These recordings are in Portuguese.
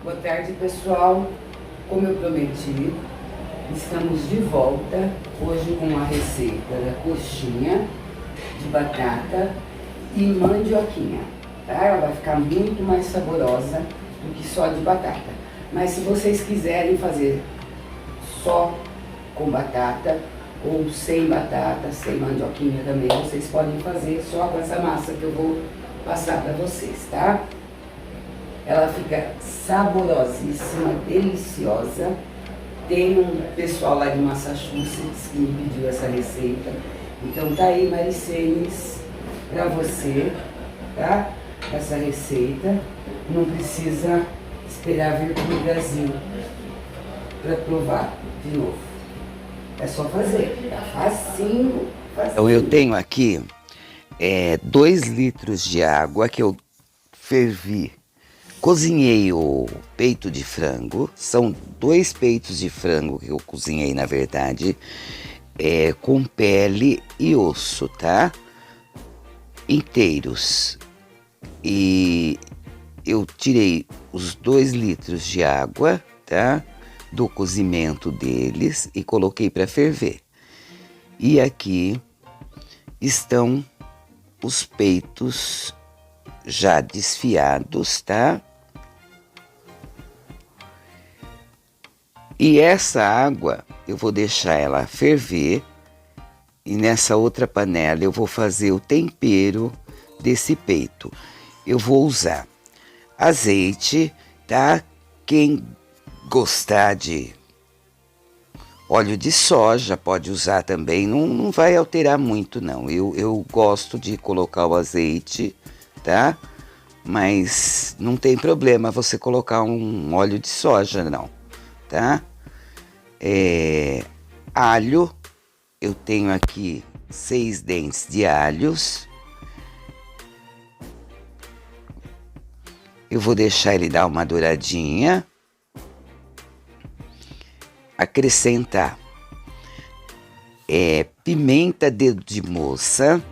Boa tarde, pessoal. Como eu prometi, estamos de volta hoje com a receita da coxinha de batata e mandioquinha, tá? Ela vai ficar muito mais saborosa do que só de batata. Mas se vocês quiserem fazer só com batata ou sem batata, sem mandioquinha também, vocês podem fazer só com essa massa que eu vou passar para vocês, tá? Ela fica saborosíssima, deliciosa. Tem um pessoal lá de Massachusetts que me pediu essa receita. Então tá aí, Maricenes, para você, tá? Essa receita. Não precisa esperar vir pro Brasil para provar de novo. É só fazer, tá facinho, facinho. Então eu tenho aqui 2 litros de água que eu fervi. Cozinhei o peito de frango, são 2 peitos de frango que eu cozinhei, na verdade, com pele e osso, tá? Inteiros. E eu tirei os 2 litros de água, tá? Do cozimento deles e coloquei para ferver. E aqui estão os peitos já desfiados, tá? E essa água eu vou deixar ela ferver e nessa outra panela eu vou fazer o tempero desse peito. Eu vou usar azeite, tá? Quem gostar de óleo de soja pode usar também, não vai alterar muito não. Eu gosto de colocar o azeite, tá? Mas não tem problema você colocar um óleo de soja não, tá? Alho, eu tenho aqui 6 dentes de alhos. Eu vou deixar ele dar uma douradinha. Acrescentar pimenta dedo de moça.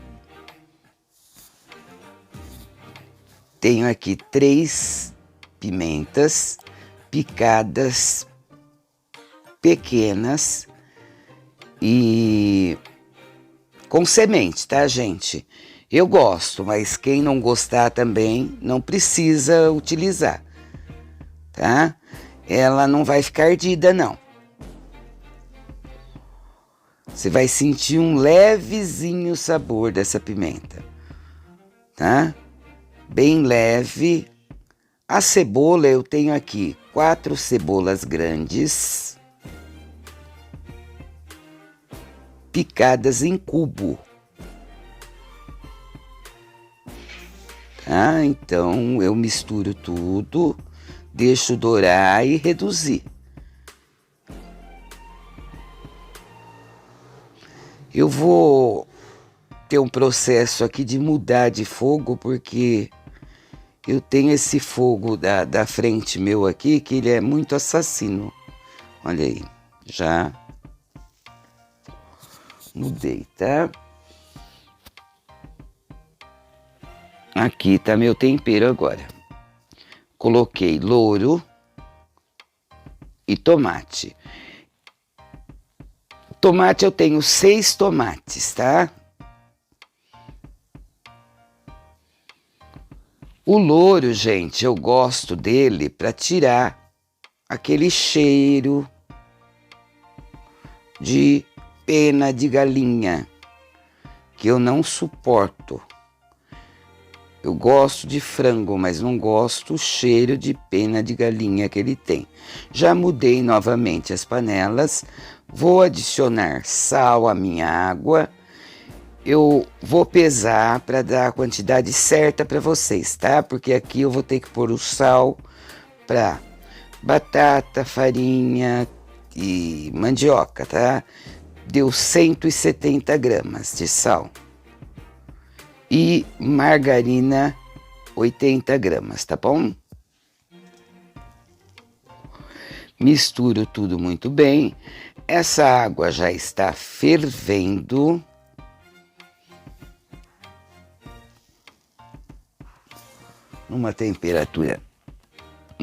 Tenho aqui 3 pimentas picadas pequenas e com semente, tá, gente? Eu gosto, mas quem não gostar também não precisa utilizar, tá? Ela não vai ficar ardida, não. Você vai sentir um levezinho sabor dessa pimenta, tá? Bem leve. A cebola eu tenho aqui 4 cebolas grandes, picadas em cubo. Tá? Então eu misturo tudo, deixo dourar e reduzir. Eu vou ter um processo aqui de mudar de fogo, porque eu tenho esse fogo da frente meu aqui, que ele é muito assassino. Olha aí, já mudei, tá? Aqui tá meu tempero agora. Coloquei louro e tomate. Tomate eu tenho 6 tomates, tá? O louro, gente, eu gosto dele para tirar aquele cheiro de pena de galinha, que eu não suporto. Eu gosto de frango, mas não gosto o cheiro de pena de galinha que ele tem. Já mudei novamente as panelas, vou adicionar sal à minha água. Eu vou pesar para dar a quantidade certa para vocês, tá? Porque aqui eu vou ter que pôr o sal para batata, farinha e mandioca, tá? Deu 170 gramas de sal. E margarina, 80 gramas, tá bom? Misturo tudo muito bem. Essa água já está fervendo. Numa temperatura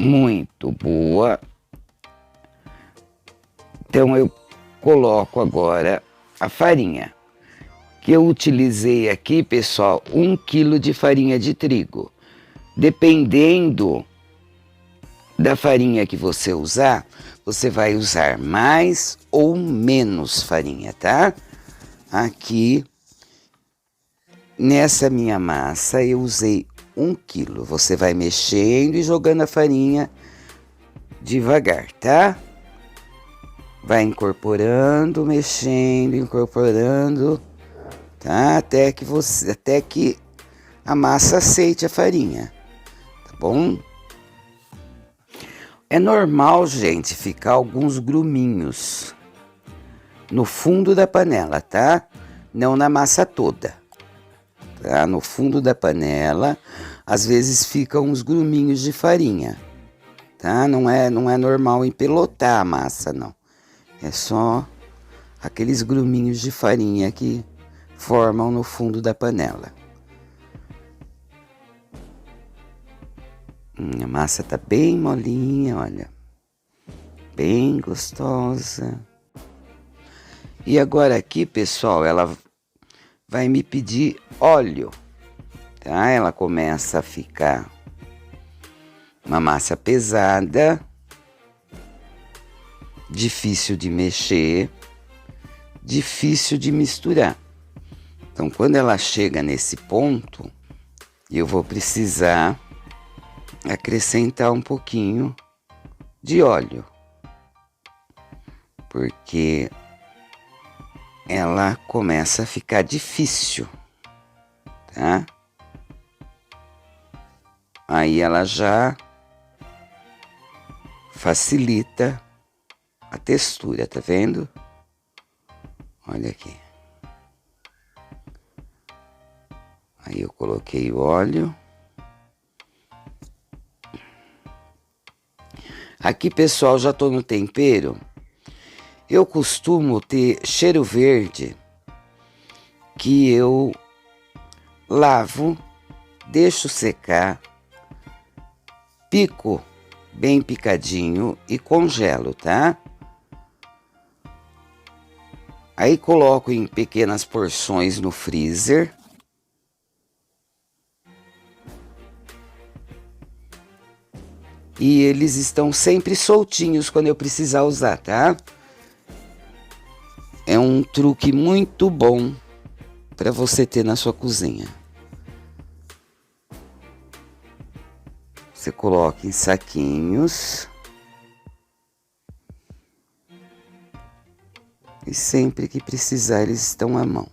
muito boa. Então eu coloco agora a farinha, que eu utilizei aqui, pessoal, 1 quilo de farinha de trigo. Dependendo da farinha que você usar, você vai usar mais ou menos farinha, tá? Aqui, nessa minha massa, eu usei 1 quilo. Você vai mexendo e jogando a farinha devagar, tá? Vai incorporando, mexendo, incorporando, tá? Até que a massa aceite a farinha, tá bom? É normal, gente, ficar alguns gruminhos no fundo da panela, tá? Não na massa toda, tá? No fundo da panela, às vezes ficam uns gruminhos de farinha, tá? Não é normal empelotar a massa, não. É só aqueles gruminhos de farinha que formam no fundo da panela. A massa tá bem molinha, olha. Bem gostosa. E agora aqui, pessoal, ela vai me pedir óleo, tá? Ela começa a ficar uma massa pesada, difícil de mexer, difícil de misturar. Então, quando ela chega nesse ponto, eu vou precisar acrescentar um pouquinho de óleo, porque ela começa a ficar difícil, tá? Aí ela já facilita a textura, tá vendo? Olha aqui. Aí eu coloquei o óleo. Aqui, pessoal, já tô no tempero. Eu costumo ter cheiro verde, que eu lavo, deixo secar, pico bem picadinho e congelo, tá? Aí coloco em pequenas porções no freezer. E eles estão sempre soltinhos quando eu precisar usar, tá? É um truque muito bom para você ter na sua cozinha. Você coloca em saquinhos. E sempre que precisar, eles estão à mão.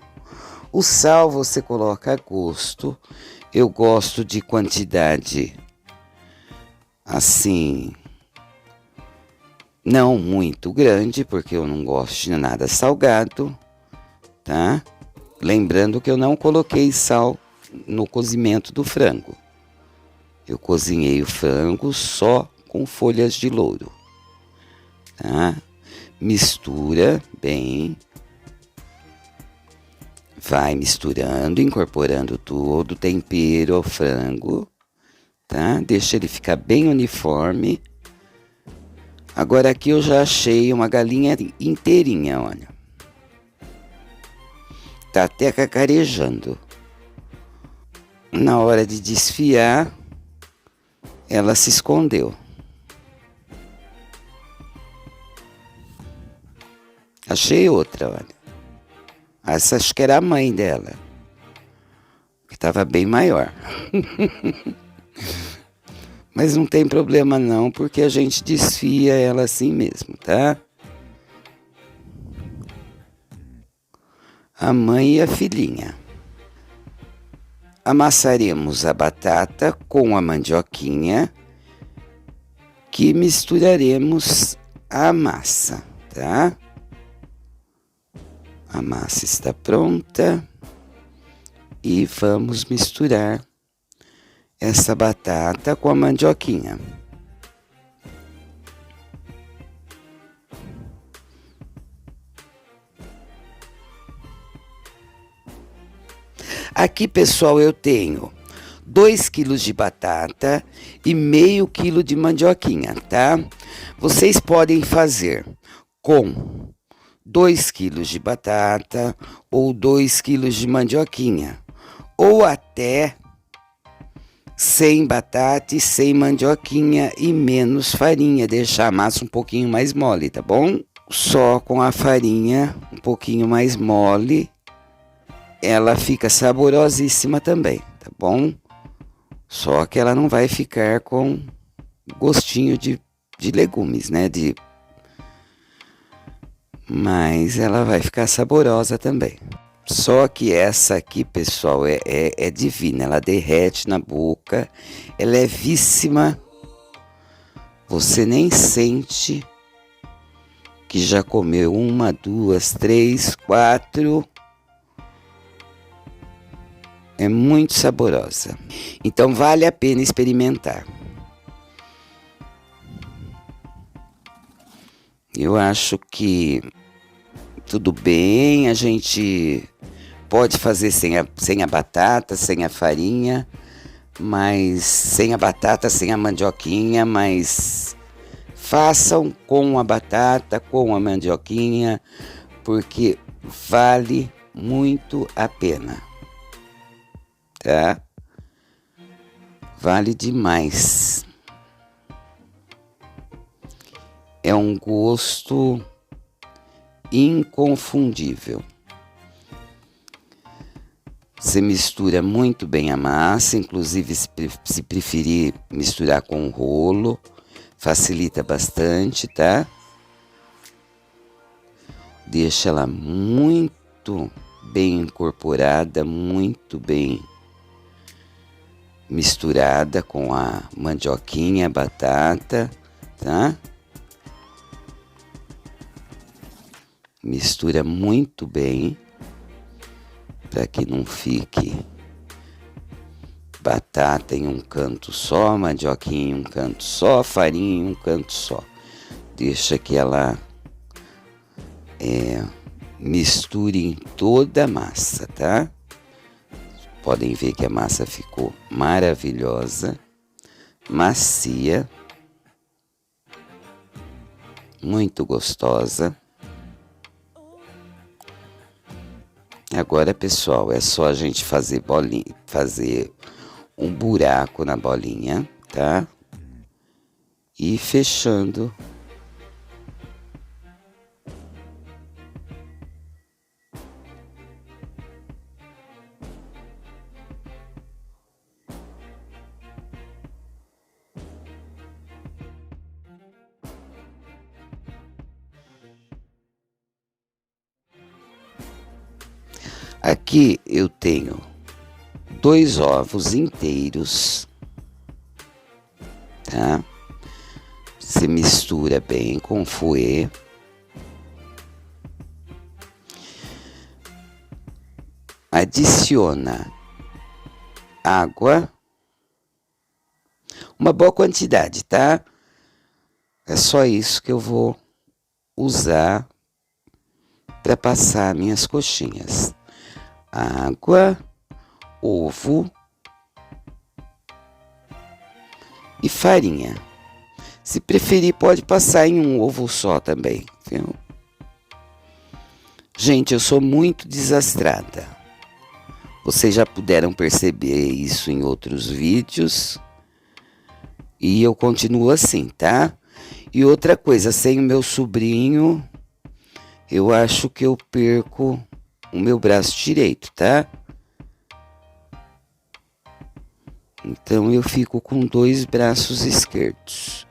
O sal você coloca a gosto. Eu gosto de quantidade assim, não muito grande, porque eu não gosto de nada salgado, tá? Lembrando que eu não coloquei sal no cozimento do frango. Eu cozinhei o frango só com folhas de louro, tá? Mistura bem. Vai misturando, incorporando todo o tempero ao frango, tá? Deixa ele ficar bem uniforme. Agora aqui eu já achei uma galinha inteirinha, olha. Tá até cacarejando. Na hora de desfiar, ela se escondeu. Achei outra, olha. Essa acho que era a mãe dela, que estava bem maior. Mas não tem problema não, porque a gente desfia ela assim mesmo, tá? A mãe e a filhinha. Amassaremos a batata com a mandioquinha, que misturaremos a massa, tá? A massa está pronta e vamos misturar essa batata com a mandioquinha. Aqui, pessoal, eu tenho 2 quilos de batata e meio quilo de mandioquinha, tá? Vocês podem fazer com 2 quilos de batata ou 2 quilos de mandioquinha, ou até sem batata e sem mandioquinha e menos farinha, deixar a massa um pouquinho mais mole, tá bom? Só com a farinha um pouquinho mais mole, ela fica saborosíssima também, tá bom? Só que ela não vai ficar com gostinho de legumes, né? Mas ela vai ficar saborosa também. Só que essa aqui, pessoal, é divina. Ela derrete na boca, é levíssima. Você nem sente que já comeu 1, 2, 3, 4. É muito saborosa. Então vale a pena experimentar. Eu acho que tudo bem, a gente pode fazer sem a batata, sem a farinha, mas sem a batata, sem a mandioquinha, mas façam com a batata, com a mandioquinha, porque vale muito a pena, tá? Vale demais. É um gosto inconfundível. Você mistura muito bem a massa, inclusive se preferir misturar com rolo, facilita bastante, tá? Deixa ela muito bem incorporada, muito bem misturada com a mandioquinha, a batata, tá? Mistura muito bem, para que não fique batata em um canto só, mandioquinha em um canto só, farinha em um canto só. Deixa que ela misture em toda a massa, tá? Podem ver que a massa ficou maravilhosa, macia, muito gostosa. Agora, pessoal, é só a gente fazer bolinha, fazer um buraco na bolinha, tá? E fechando. Aqui eu tenho 2 ovos inteiros, tá? Você mistura bem com fouet. Adiciona água, uma boa quantidade, tá? É só isso que eu vou usar para passar minhas coxinhas. Água, ovo e farinha. Se preferir, pode passar em um ovo só também, viu? Gente, eu sou muito desastrada. Vocês já puderam perceber isso em outros vídeos. E eu continuo assim, tá? E outra coisa, sem o meu sobrinho, eu acho que eu perco o meu braço direito, tá? Então eu fico com 2 braços esquerdos.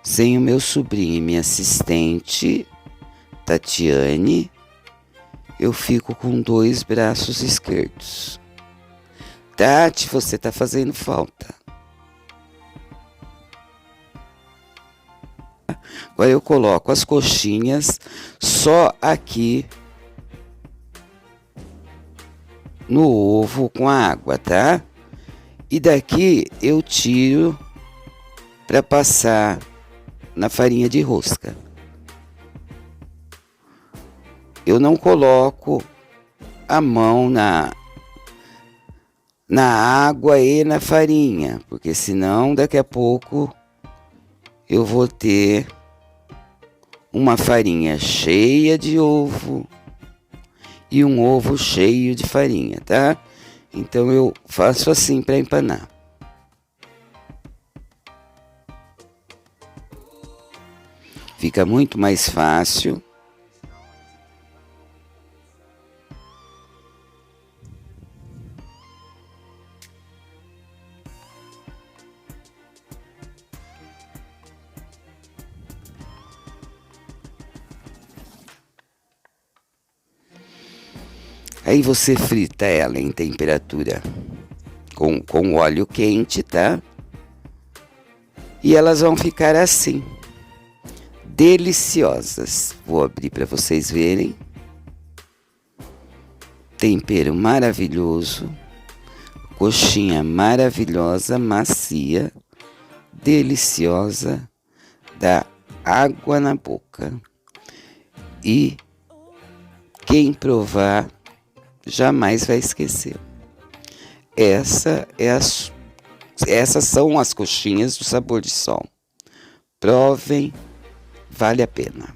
Sem o meu sobrinho e minha assistente, Tatiane, eu fico com 2 braços esquerdos. Tati, você tá fazendo falta. Agora eu coloco as coxinhas só aqui no ovo com a água, tá? E daqui eu tiro para passar na farinha de rosca. Eu não coloco a mão na água e na farinha, porque senão daqui a pouco eu vou ter uma farinha cheia de ovo e um ovo cheio de farinha, tá? Então eu faço assim para empanar. Fica muito mais fácil. Aí você frita ela em temperatura com óleo quente, tá? E elas vão ficar assim, deliciosas. Vou abrir para vocês verem. Tempero maravilhoso, coxinha maravilhosa, macia, deliciosa, dá água na boca. E quem provar jamais vai esquecer. Essas são as coxinhas do Sabor de Sol. Provem, vale a pena.